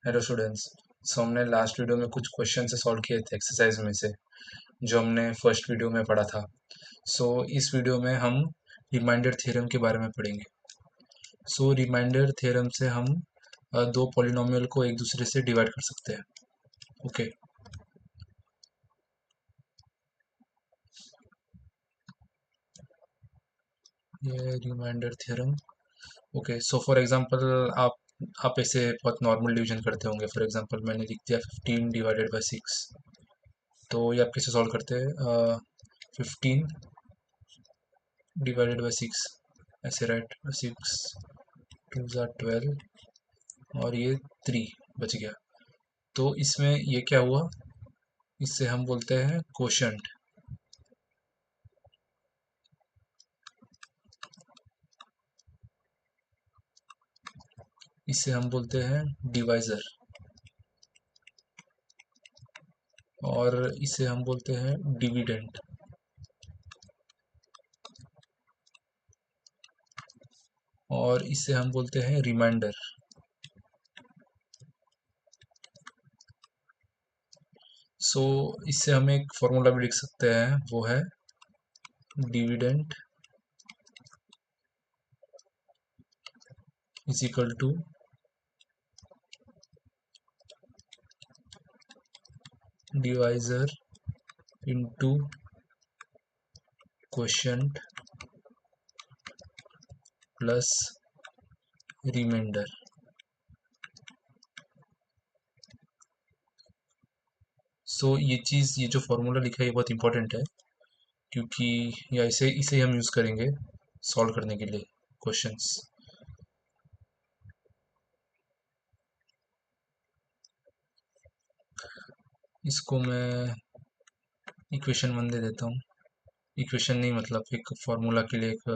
Hello students. सो हमने last video में कुछ क्वेश्चन से सॉल्व किए थे एक्सरसाइज में से, जो हमने फर्स्ट वीडियो में पढ़ा था। सो इस वीडियो में हम रिमाइंडर थ्योरम के बारे में पढ़ेंगे। सो रिमाइंडर थ्योरम से हम दो पॉलिनोमियल को एक दूसरे से डिवाइड कर सकते हैं। ओके, ये remainder theorem. Okay, so for example आप ऐसे बहुत नॉर्मल डिवीजन करते होंगे। फॉर एग्जांपल मैंने लिख दिया 15 डिवाइडेड बाई 6। तो ये आप कैसे सॉल्व करते हैं? 15 डिवाइडेड बाई 6, ऐसे राइट। 6 2 ज़ा 12 और ये 3 बच गया। तो इसमें ये क्या हुआ, इससे हम बोलते हैं कोशंट। इससे हम बोलते हैं डिवाइज़र, और इसे हम बोलते हैं डिविडेंड। और इसे हम बोलते हैं रिमाइंडर। सो इससे हम एक फॉर्मूला भी लिख सकते हैं, वो है dividend is equal to divisor into quotient plus remainder. So ये जो फॉर्मूला लिखा है ये बहुत इंपॉर्टेंट है, क्योंकि या इसे इसे हम यूज़ करेंगे सॉल्व करने के लिए क्वेश्चंस। इसको मैं इक्वेशन 1 दे देता हूँ। इक्वेशन नहीं, मतलब एक फार्मूला के लिए एक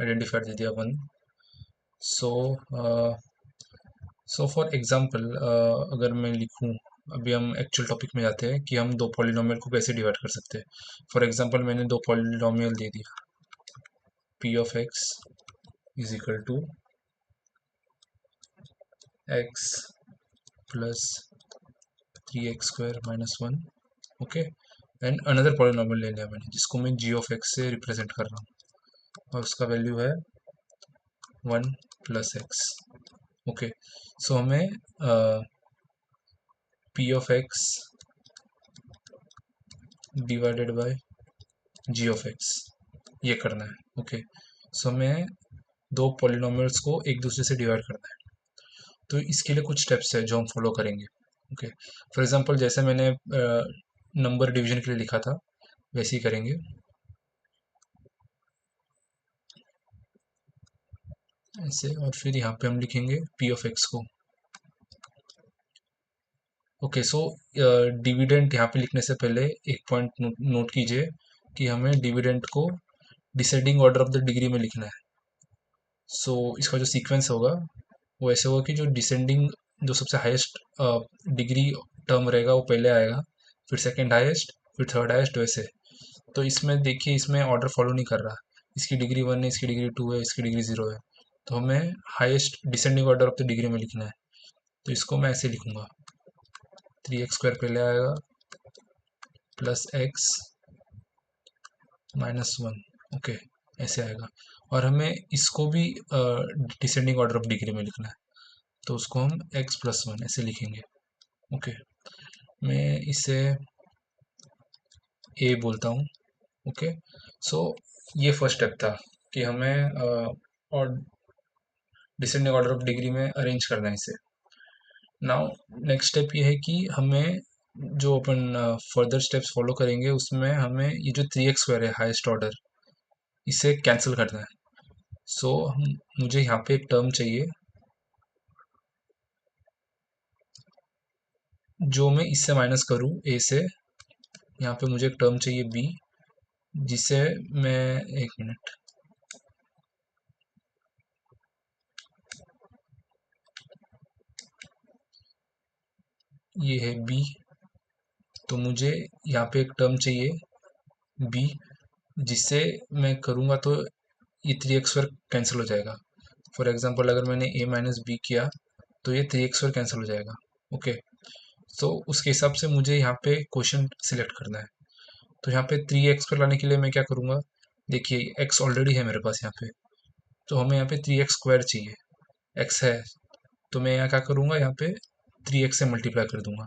आइडेंटिफायर दे दिया 1। सो सो फॉर एग्जांपल अगर मैं लिखूं, अभी हम एक्चुअल टॉपिक में जाते हैं कि हम दो पॉलिनोमियल को कैसे डिवाइड कर सकते हैं। फॉर एग्जांपल मैंने दो पॉलिनोमियल दे दिया, P of x is equal to x plus 3x² minus 1। Okay, and another polynomial ले लिया मैंने, जिसको मैं जी ऑफ एक्स से रिप्रेजेंट कर रहा हूँ, और उसका वैल्यू है 1 प्लस एक्स। ओके, सो हमें P of x divided by G of x ये करना है। ओके, सो हमें दो पॉलिनोमियल्स को एक दूसरे से डिवाइड करना है। तो इसके लिए कुछ स्टेप्स है जो हम फॉलो करेंगे। ओके, फॉर एग्जांपल जैसे मैंने नंबर डिवीजन के लिए लिखा था, वैसे ही करेंगे। ऐसे, और फिर यहाँ पे हम लिखेंगे पी ऑफ एक्स को। ओके, सो डिविडेंड यहाँ पे लिखने से पहले एक पॉइंट नोट कीजिए कि हमें डिविडेंड को descending order of the degree में लिखना है। सो इसका जो सीक्वेंस होगा वो ऐसे होगा कि जो डिसेंडिंग, जो सबसे हाईएस्ट डिग्री टर्म रहेगा वो पहले आएगा, फिर सेकंड हाईएस्ट, फिर थर्ड हाईएस्ट, वैसे। तो इसमें देखिए, इसमें ऑर्डर फॉलो नहीं कर रहा। इसकी डिग्री 1 है, इसकी डिग्री 2 है, इसकी डिग्री 0 है। तो हमें highest descending order of the degree में लिखना है। तो इसको मैं ऐसे लिखूंगा, 3x² पहले आएगा प्लस एक्स माइनस 1। ओके, ऐसे आएगा। और हमें इसको भी डिसेंडिंग ऑर्डर ऑफ डिग्री में लिखना है, तो उसको हम x प्लस 1 ऐसे लिखेंगे। ओके, मैं इसे ए बोलता हूँ। ओके, सो ये फर्स्ट स्टेप था कि हमें और डिसेंडिंग ऑर्डर ऑफ डिग्री में अरेंज करना है इसे। नाउ नेक्स्ट स्टेप ये है कि हमें जो अपन फर्दर स्टेप्स फॉलो करेंगे उसमें हमें ये जो 3x² है हाईएस्ट ऑर्डर, इसे कैंसिल करना है। सो मुझे यहाँ पे एक टर्म चाहिए जो मैं इससे माइनस करूँ, ए से। यहाँ पे मुझे एक टर्म चाहिए बी, जिसे मैं, एक मिनट, ये है बी। तो मुझे यहाँ पे एक टर्म चाहिए बी, जिससे मैं करूँगा तो ये 3x² कैंसिल हो जाएगा। फॉर एग्जांपल अगर मैंने ए माइनस बी किया तो ये 3x² कैंसिल हो जाएगा। ओके, सो उसके हिसाब से मुझे यहाँ पे क्वेश्चन सिलेक्ट करना है। तो यहाँ पे 3x² लाने के लिए मैं क्या करूँगा, देखिए x ऑलरेडी है मेरे पास यहाँ पे, तो हमें यहाँ पे 3x² चाहिए, x है, तो मैं यहाँ क्या करूँगा, यहाँ पे 3x से मल्टीप्लाई कर दूंगा।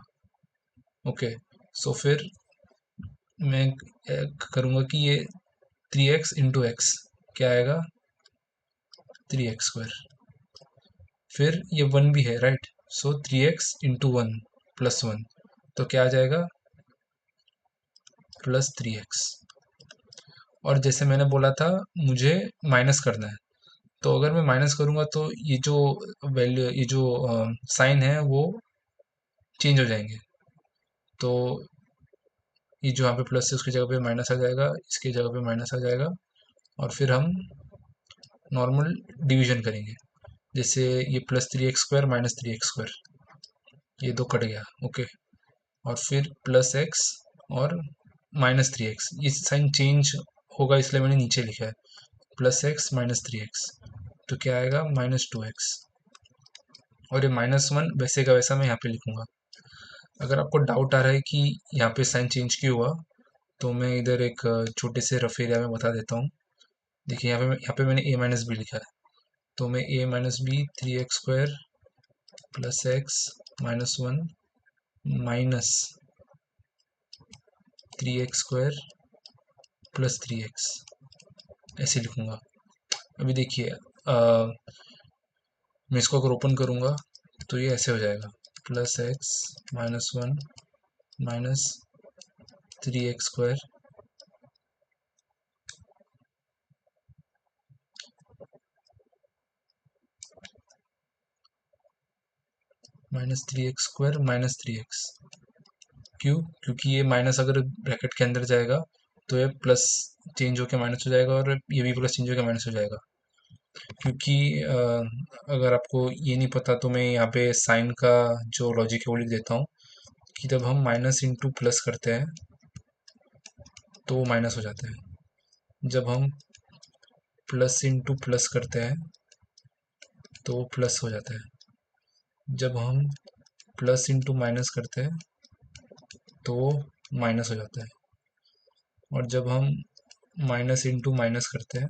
ओके, सो फिर मैं करूँगा कि ये 3x into x क्या आएगा, 3x²। फिर ये 1 भी है, राइट, सो 3x into 1 +1, तो क्या आ जाएगा, +3x। और जैसे मैंने बोला था, मुझे माइनस करना है, तो अगर मैं माइनस करूँगा तो ये जो वैल्यू, ये जो साइन है वो चेंज हो जाएंगे। तो ये जो यहाँ पे प्लस है उसकी जगह पे माइनस आ जाएगा, इसकी जगह पे माइनस आ जाएगा, और फिर हम नॉर्मल डिवीजन करेंगे। जैसे ये +3x² -3x², ये दो कट गया। ओके, और फिर +x और -3x, ये साइन चेंज होगा इसलिए मैंने नीचे लिखा है +x -3x, तो क्या आएगा, -2x। और ये -1 वैसे का वैसा मैं यहाँ पे लिखूंगा। अगर आपको डाउट आ रहा है कि यहाँ पे साइन चेंज क्यों हुआ, तो मैं इधर एक छोटे से रफ एरिया में बता देता हूँ। देखिए यहाँ पे मैंने a-b लिखा है, तो मैं a-b 3x² +x -1 minus 3x² +3x ऐसे लिखूंगा। अभी देखिए मैं इसको अगर ओपन करूंगा तो ये ऐसे हो जाएगा, +x -1 माइनस 3x² -3x²-3x। क्यों, क्योंकि ये माइनस अगर ब्रैकेट के अंदर जाएगा तो ये प्लस चेंज होके माइनस हो जाएगा, और ये भी प्लस चेंज होके माइनस हो जाएगा। क्योंकि अगर आपको ये नहीं पता तो मैं यहाँ पे साइन का जो लॉजिक है वो लिख देता हूँ, कि जब हम माइनस इंटू प्लस करते हैं तो वो माइनस हो जाता है, जब हम प्लस इंटू प्लस करते हैं तो वो प्लस हो जाता है, जब हम प्लस इंटू माइनस करते हैं तो वो माइनस हो जाता है, और जब हम माइनस इंटू माइनस करते हैं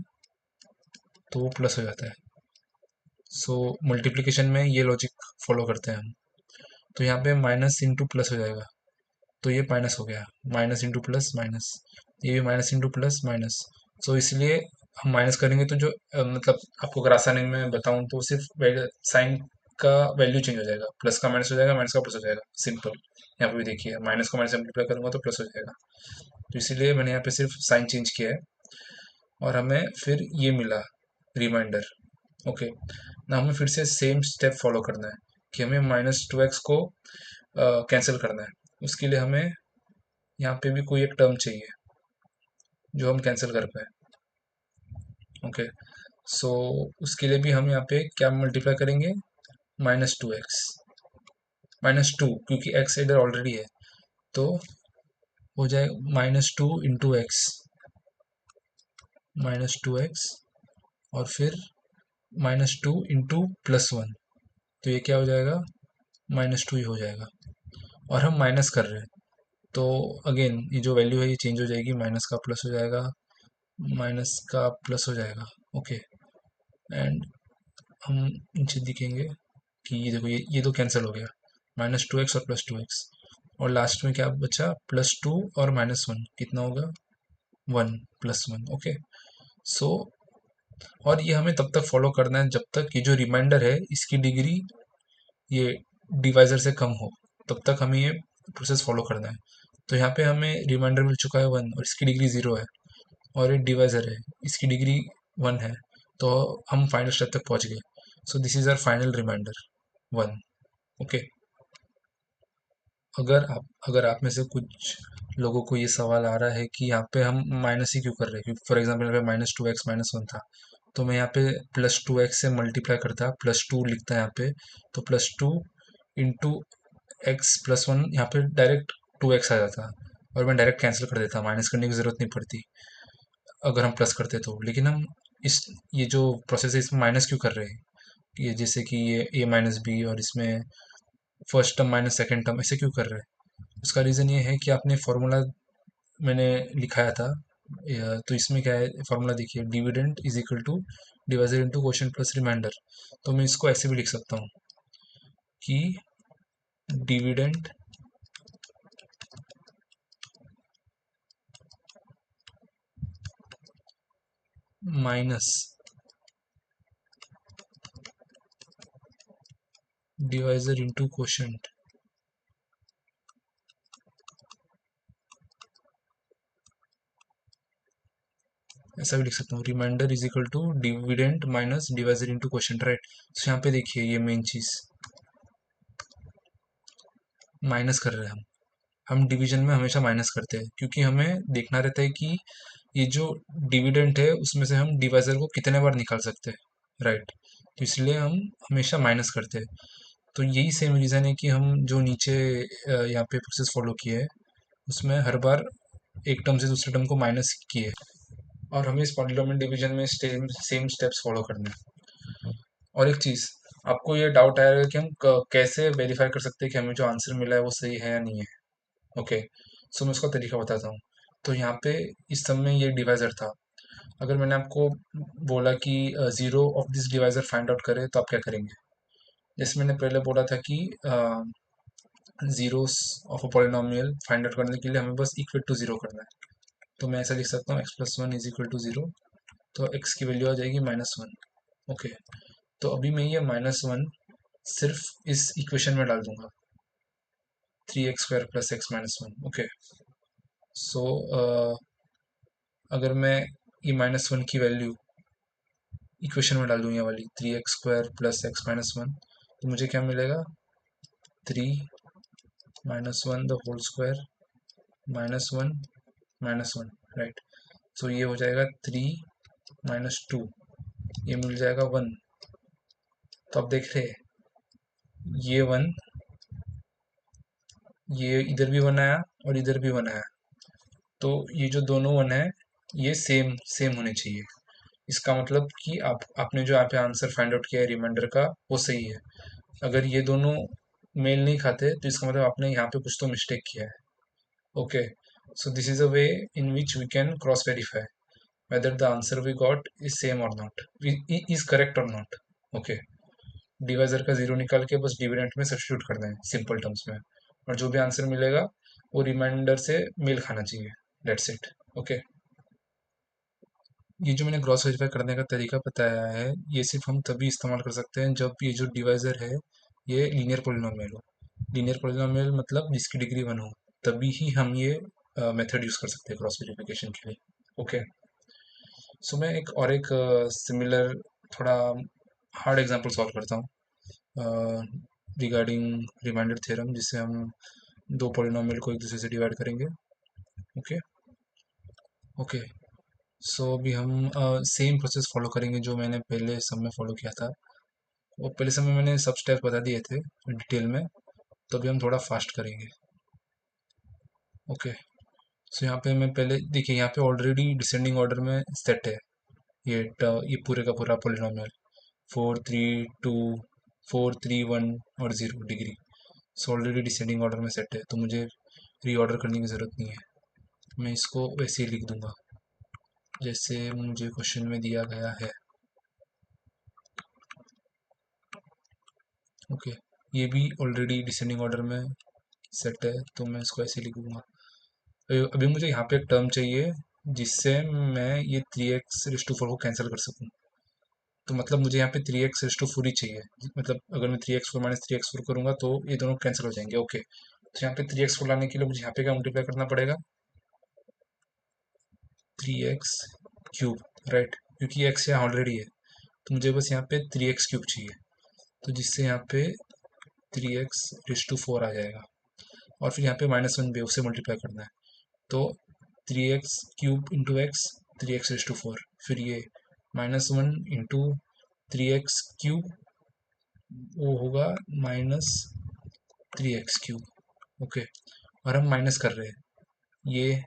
तो वो प्लस हो जाता है। सो मल्टीप्लिकेशन में ये लॉजिक फॉलो करते हैं हम। तो यहाँ पे माइनस इंटू प्लस हो जाएगा, तो ये माइनस हो गया, माइनस इंटू प्लस माइनस, ये भी माइनस इंटू प्लस माइनस। सो इसलिए हम माइनस करेंगे तो जो मतलब आपको अगर आसानी में बताऊं तो सिर्फ साइन का वैल्यू चेंज हो जाएगा, प्लस का माइनस हो जाएगा, माइनस का प्लस हो जाएगा, सिंपल। यहाँ पे भी देखिए माइनस को माइनस से मल्टीप्लाई करूंगा तो प्लस हो जाएगा, तो इसीलिए मैंने यहाँ पे सिर्फ साइन चेंज किया है, और हमें फिर ये मिला रिमाइंडर। ओके, ना हमें फिर से सेम स्टेप फॉलो करना है कि हमें -2x को कैंसिल करना है। उसके लिए हमें यहाँ पे भी कोई एक टर्म चाहिए जो हम कैंसिल कर पाए। ओके, सो उसके लिए भी हम यहाँ पे क्या मल्टीप्लाई करेंगे, -2x -2, क्योंकि x इधर ऑलरेडी है, तो हो जाए -2 × x -2x, और फिर -2 × +1, तो ये क्या हो जाएगा, -2 ही हो जाएगा। और हम माइनस कर रहे हैं, तो अगेन ये जो वैल्यू है ये चेंज हो जाएगी, माइनस का प्लस हो जाएगा, माइनस का प्लस हो जाएगा। ओके, एंड हम नीचे दिखेंगे कि ये देखो, ये तो कैंसिल हो गया, -2x और +2x, और लास्ट में क्या बचा, +2 और -1, कितना होगा, 1 +1। ओके, सो और ये हमें तब तक फॉलो करना है जब तक ये जो रिमाइंडर है इसकी डिग्री ये डिवाइजर से कम हो, तब तक हमें ये प्रोसेस फॉलो करना है। तो यहाँ पे हमें रिमाइंडर मिल चुका है 1, और इसकी डिग्री 0 है, और ये डिवाइजर है, इसकी डिग्री 1 है, तो हम फाइनल स्टेप तक पहुँच गए। So this is our final remainder 1। Okay, अगर आप में से कुछ लोगों को ये सवाल आ रहा है कि यहाँ पे हम माइनस ही क्यों कर रहे हैं, क्योंकि फॉर एग्जाम्पल यहाँ पे -2x -1 था, तो मैं यहाँ पे +2x से मल्टीप्लाई करता, +2 लिखता है यहाँ पे, तो +2 × x +1, यहाँ पे डायरेक्ट 2x आ जाता, और मैं डायरेक्ट कैंसिल कर देता, माइनस करने की ज़रूरत नहीं पड़ती अगर हम प्लस करते तो। लेकिन हम इस ये जो प्रोसेस है इसमें माइनस क्यों कर रहे हैं, ये जैसे कि ये a-b, और इसमें first term minus second term, ऐसे क्यों कर रहे हैं? उसका रीज़न ये है कि आपने फॉर्मूला मैंने लिखाया था, तो इसमें क्या है फॉर्मूला देखिए, dividend is equal to divisor into quotient plus remainder. तो मैं इसको ऐसे भी लिख सकता हूँ कि dividend minus divisor into quotient, ऐसा भी लिख सकता हूँ, remainder is equal to dividend minus divisor into quotient, right. तो यहाँ पे देखिए ये मेन चीज़ माइनस कर रहे हैं हम डिवीजन में हमेशा माइनस करते हैं, क्योंकि हमें देखना रहता है कि ये जो डिविडेंड है उसमें से हम डिवाइजर को कितने बार निकाल सकते हैं, राइट। तो इसलिए हम हमेशा माइनस करते हैं। तो यही सेम रीज़न है कि हम जो नीचे यहाँ पे प्रोसेस फॉलो किए है उसमें हर बार एक टर्म से दूसरे टर्म को माइनस किए, और हमें इस पॉलीनोमियल डिवीजन में सेम सेम स्टेप्स फॉलो करने हैं। और एक चीज़, आपको ये डाउट आएगा कि हम कैसे वेरीफाई कर सकते हैं कि हमें जो आंसर मिला है वो सही है या नहीं है। ओके, सो मैं उसका तरीका बताता हूँ। तो यहाँ पे इस सम में ये डिवाइज़र था। अगर मैंने आपको बोला कि zero of this divisor find out करें तो आप क्या करेंगे? जैसे मैंने पहले बोला था कि zeros of a polynomial find out करने के लिए हमें बस इक्वल टू ज़ीरो करना है। तो मैं ऐसा लिख सकता हूँ x plus one is equal to zero. तो एक्स की वैल्यू आ जाएगी -1। ओके, तो अभी मैं ये -1 सिर्फ इस इक्वेशन में डाल दूंगा, 3x² plus x minus one. Okay, so अगर मैं ये -1 की वैल्यू इक्वेशन में डाल दूँ, ये वाली 3x² plus x minus one, तो मुझे क्या मिलेगा? 3 - 1 द होल स्क्वायर -1 -1, राइट। सो ये हो जाएगा 3 - 2, ये मिल जाएगा 1। तो आप देख रहे हैं ये 1, ये इधर भी 1 आया और इधर भी 1 आया, तो ये जो दोनों 1 है ये सेम सेम होने चाहिए। इसका मतलब कि आपने जो यहाँ पे आंसर फाइंड आउट किया है रिमाइंडर का वो सही है। अगर ये दोनों मेल नहीं खाते तो इसका मतलब आपने यहाँ पे कुछ तो मिस्टेक किया है। Okay, so this is a way in which we can cross verify whether the answer we got is same or not, is correct or not. Okay, divisor का जीरो निकाल के बस डिविडेंट में सब्स्टिट्यूट करना है simple terms में, और जो भी आंसर मिलेगा वो रिमाइंडर से मेल खाना चाहिए। That's it. ओके, ये जो मैंने क्रॉस वेरीफाई करने का तरीका बताया है ये सिर्फ हम तभी इस्तेमाल कर सकते हैं जब ये जो डिवाइजर है ये लीनियर पोलिनोमियल हो। लीनियर पोलिनोमियल मतलब जिसकी डिग्री 1 हो, तभी ही हम ये मेथड यूज़ कर सकते हैं क्रॉस वेरिफिकेशन के लिए। ओके, सो मैं एक सिमिलर थोड़ा हार्ड एग्जांपल सॉल्व करता हूँ रिगार्डिंग रिमाइंडर थ्योरम, जिससे हम दो पॉलिनोमियल को एक दूसरे से डिवाइड करेंगे। ओके ओके, सो अभी हम सेम प्रोसेस फॉलो करेंगे जो मैंने पहले सब में फॉलो किया था। वो पहले सब में मैंने सब स्टेप्स बता दिए थे डिटेल में, तो अभी हम थोड़ा फास्ट करेंगे। ओके, सो यहाँ पे मैं पहले देखिए यहाँ पे ऑलरेडी डिसेंडिंग ऑर्डर में सेट है ये पूरे का पूरा पोलिनोमियल, 4 3 2 4 3 1 और 0 degree. So already descending order में सेट है, तो मुझे रीऑर्डर करने की ज़रूरत नहीं है। मैं इसको वैसे ही लिख दूंगा जैसे मुझे क्वेश्चन में दिया गया है। ओके, ये भी ऑलरेडी डिसेंडिंग ऑर्डर में सेट है, तो मैं इसको ऐसे लिखूंगा। अभी मुझे यहाँ पे एक टर्म चाहिए जिससे मैं ये 3x⁴ को कैंसिल कर सकूँ। तो मतलब मुझे यहाँ पे 3x⁴ ही चाहिए, मतलब अगर मैं 3x4 - 3x4 करूँगा तो ये दोनों कैंसिल हो जाएंगे। ओके, तो यहाँ पे 3x4 लाने के लिए मुझे यहाँ पे क्या मल्टीप्लाई करना पड़ेगा? 3x³ राइट, क्योंकि x यहाँ ऑलरेडी है, तो मुझे बस यहाँ पे 3x³ चाहिए, तो जिससे यहाँ पे 3x⁴ आ जाएगा, और फिर यहाँ पे -1 भी उससे मल्टीप्लाई करना है, तो 3x³ इंटू एक्स 3x⁴, फिर ये -1 इंटू 3x³ वो होगा -3x³। ओके, और हम माइनस कर रहे हैं ये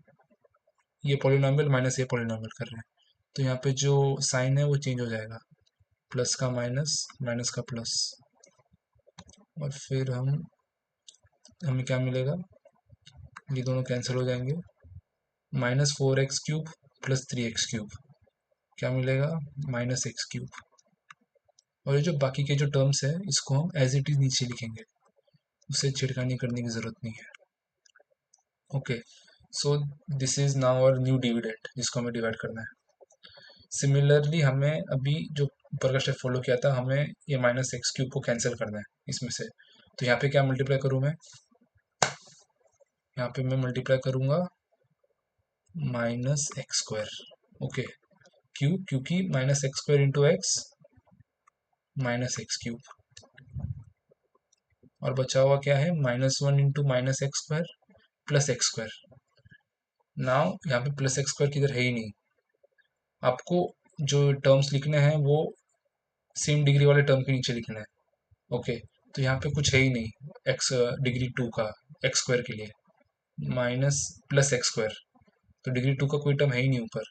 ये पॉलिनोमियल माइनस ये पॉलिनोमियल कर रहे हैं, तो यहाँ पे जो साइन है वो चेंज हो जाएगा, प्लस का माइनस, माइनस का प्लस, और फिर हम हमें क्या मिलेगा, ये दोनों कैंसिल हो जाएंगे, -4x³ + 3x³ क्या मिलेगा, -x³। और ये जो बाकी के जो टर्म्स है इसको हम एज इट इज नीचे लिखेंगे, उससे छेड़खानी करने की ज़रूरत नहीं है। Okay, so this is now और न्यू डिविडेंड जिसको हमें डिवाइड करना है। सिमिलरली हमें अभी जो ऊपर का स्टेप फॉलो किया था, हमें ये -x³ को कैंसिल करना है इसमें से। तो यहाँ पे क्या मल्टीप्लाई करूँ मैं, यहाँ पे मैं मल्टीप्लाई करूँगा -x²। ओके, क्यों, क्योंकि -x² इंटू एक्स -x³, और बचा हुआ क्या है, -1 इंटू -x² + x²। नाउ यहाँ पे +x² किधर है ही नहीं, आपको जो टर्म्स लिखने हैं वो सेम डिग्री वाले टर्म के नीचे लिखना है। ओके, तो यहाँ पे कुछ है ही नहीं x डिग्री 2 का x² के लिए, माइनस +x², तो डिग्री 2 का कोई टर्म है ही नहीं ऊपर।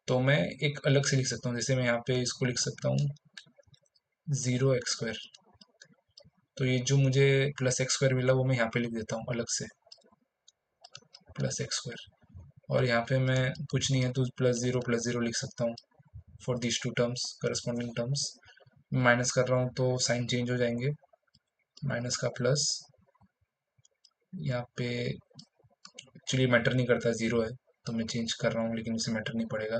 तो मैं एक अलग से लिख सकता हूँ, जैसे मैं यहाँ पे इसको लिख सकता हूँ 0x²। तो ये जो मुझे +x² मिला वो मैं यहाँ पे लिख देता हूँ अलग से, +x²। और यहाँ पे मैं कुछ नहीं है तो +0 लिख सकता हूँ for this two terms, corresponding terms. Minus कर रहा हूँ तो साइन चेंज हो जाएंगे, माइनस का प्लस, यहाँ पे एक्चुअली मैटर नहीं करता, ज़ीरो है तो मैं चेंज कर रहा हूँ लेकिन उसे मैटर नहीं पड़ेगा।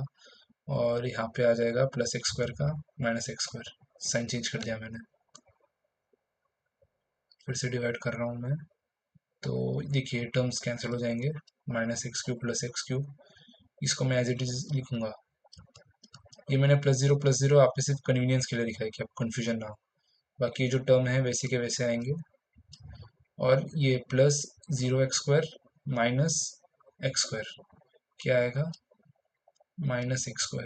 और यहाँ पे आ जाएगा +x² का -x², साइन चेंज कर दिया मैंने, फिर से डिवाइड कर रहा हूँ मैं। तो देखिए टर्म्स कैंसिल हो जाएंगे, -x³ + x³, इसको मैं एज इट इज लिखूंगा। ये मैंने +0 आप पे सिर्फ कन्वीनियंस के लिए लिखा है कि आप कन्फ्यूजन ना हो, बाकी ये जो टर्म है वैसे के वैसे आएंगे। और ये +0x² -x², क्या आएगा, -x²।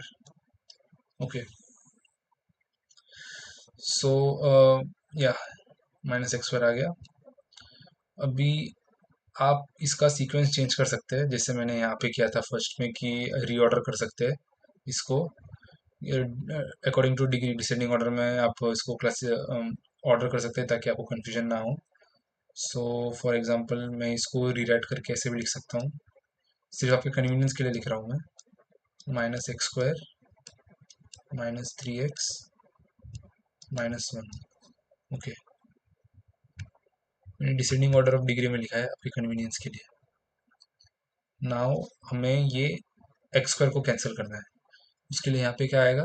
ओके, सो या -x² आ गया। अभी आप इसका सीक्वेंस चेंज कर सकते हैं, जैसे मैंने यहाँ पे किया था फर्स्ट में कि रीऑर्डर कर सकते हैं इसको according two degree, descending order में आप इसको क्लास ऑर्डर कर सकते हैं ताकि आपको कन्फ्यूजन ना हो। सो फॉर एग्जांपल मैं इसको रीराइट करके ऐसे भी लिख सकता हूँ, सिर्फ आपके कन्वीनियंस के लिए लिख रहा हूँ मैं, -x² -3x -1। ओके, मैंने डिसेंडिंग ऑर्डर ऑफ डिग्री में लिखा है आपके कन्वीनियंस के लिए। नाउ हमें ये x² को कैंसिल करना है, उसके लिए यहाँ पे क्या आएगा,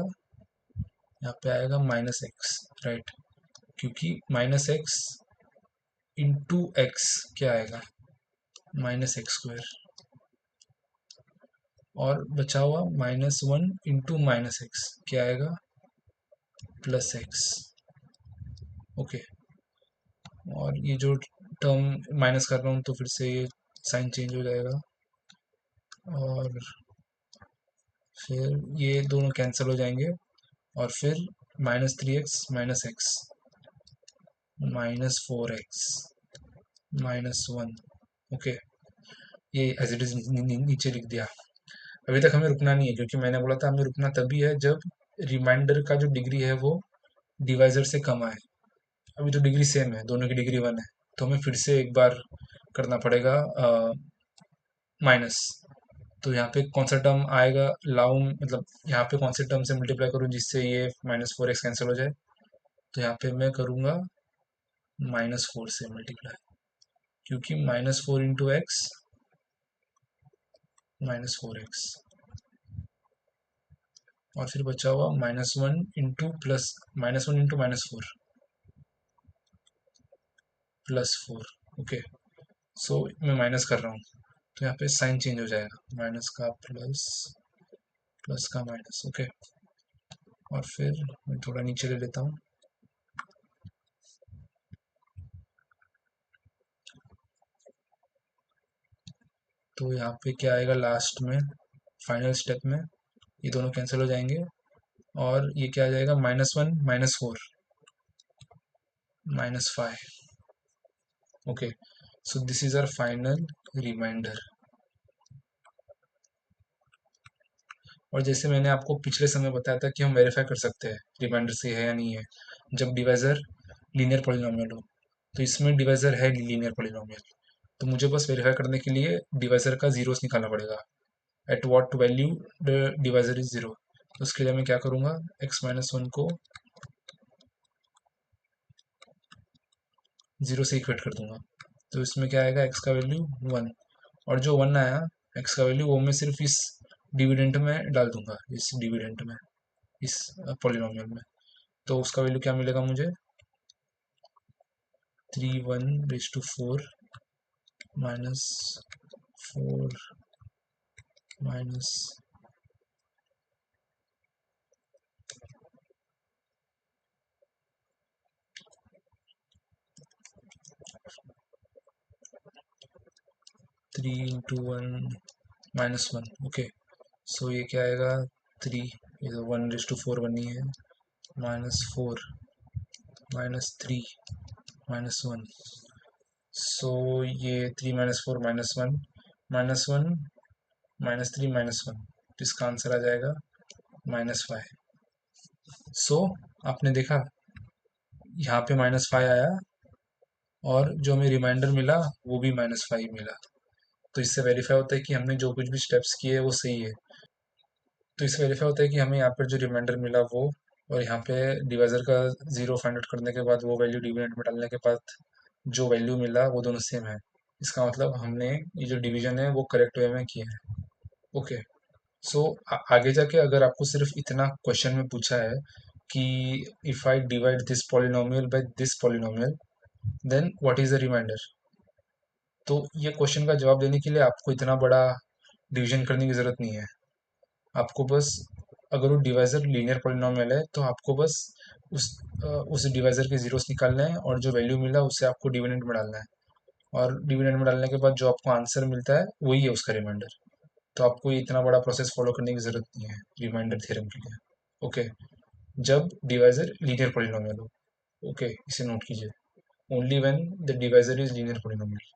यहाँ पे आएगा -x, राइट, क्योंकि -x इंटू एक्स क्या आएगा, -x², और बचा हुआ -1 इंटू -x क्या आएगा, +x। ओके, और ये जो टर्म माइनस कर रहा हूँ तो फिर से ये साइन चेंज हो जाएगा, और फिर ये दोनों कैंसिल हो जाएंगे, और फिर -3x -x -4x -1। ओके, ये एज इट इज नीचे लिख दिया। अभी तक हमें रुकना नहीं है, क्योंकि मैंने बोला था हमें रुकना तभी है जब रिमाइंडर का जो डिग्री है वो डिवाइजर से कम आए। अभी तो डिग्री सेम है, दोनों की डिग्री 1 है, तो हमें फिर से एक बार करना पड़ेगा माइनस। तो यहाँ पे कौन सा टर्म आएगा, लाऊ मतलब यहाँ पे कौन से टर्म से मल्टीप्लाई करूँ जिससे ये -4x कैंसिल हो जाए, तो यहाँ पे मैं करूँगा -4 से मल्टीप्लाई, क्योंकि -4 इंटू एक्स -4x, और फिर बचा हुआ -1 इंटू प्लस -1 इंटू -4 +4। ओके, सो मैं माइनस कर रहा हूँ तो यहाँ पे साइन चेंज हो जाएगा, माइनस का प्लस, प्लस का माइनस। ओके, और फिर मैं थोड़ा नीचे ले लेता हूँ, तो यहाँ पे क्या आएगा लास्ट में, फाइनल स्टेप में ये दोनों कैंसिल हो जाएंगे, और ये क्या आ जाएगा, -1 -4 -5। Okay, so this is our final remainder. और जैसे मैंने आपको पिछले समय बताया था कि हम वेरीफाई कर सकते हैं रिमाइंडर से है या नहीं है, जब डिवाइजर लीनियर पॉलिनॉमियल हो। तो इसमें डिवाइजर है लीनियर पॉलिनोमियल। तो मुझे बस वेरीफाई करने के लिए डिवाइजर का जीरोस निकालना पड़ेगा। At what value the divisor is zero. तो उसके लिए मैं क्या करूँगा, x-1 को जीरो से इक्वेट कर दूंगा। तो इसमें क्या आएगा, x का वैल्यू 1, और जो 1 आया x का वैल्यू, वो मैं सिर्फ इस डिविडेंट में डाल दूंगा, इस डिविडेंट में, इस पॉलिनोमियल में। तो उसका वैल्यू क्या मिलेगा मुझे, 3 1 4 माइनस 4 माइनस 3 × 1 - 1। ओके, सो ये क्या आएगा, 3, ये तो 1/4 बनी है, -4 -3 -1। सो ये 3 - 4 -1 -1 -3 -1, तो इसका आंसर आ जाएगा -5। सो आपने देखा यहाँ पे -5 आया, और जो हमें रिमाइंडर मिला वो भी -5 मिला। तो इससे वेरीफाई होता है कि हमने जो कुछ भी स्टेप्स किए वो सही है। तो इससे वेरीफाई होता है कि हमें यहाँ पर जो रिमाइंडर मिला वो, और यहाँ पे डिवाइजर का जीरो फाइंड आउट करने के बाद वो वैल्यू डिविडेंड में डालने के बाद जो वैल्यू मिला वो दोनों सेम है। इसका मतलब हमने ये जो डिवीजन है वो करेक्ट वे में किया है। ओके, सो आगे जाके अगर आपको सिर्फ इतना क्वेश्चन में पूछा है कि if I divide this polynomial by this polynomial then what is the remainder, तो ये क्वेश्चन का जवाब देने के लिए आपको इतना बड़ा डिवीजन करने की ज़रूरत नहीं है। आपको बस, अगर वो डिवाइजर लीनियर पॉलिनोमियल है तो आपको बस उस उस डिवाइजर के जीरोस निकालने हैं, और जो वैल्यू मिला उसे आपको डिविडेंड में डालना है, और डिविडेंड में डालने के बाद जो आपको आंसर मिलता है वही है उसका रिमाइंडर। तो आपको ये इतना बड़ा प्रोसेस फॉलो करने की ज़रूरत नहीं है रिमाइंडर थ्योरम के लिए। ओके, जब डिवाइजर लीनियर पॉलिनोमियल हो। ओके, इसे नोट कीजिए, only when the divisor is linear polynomial.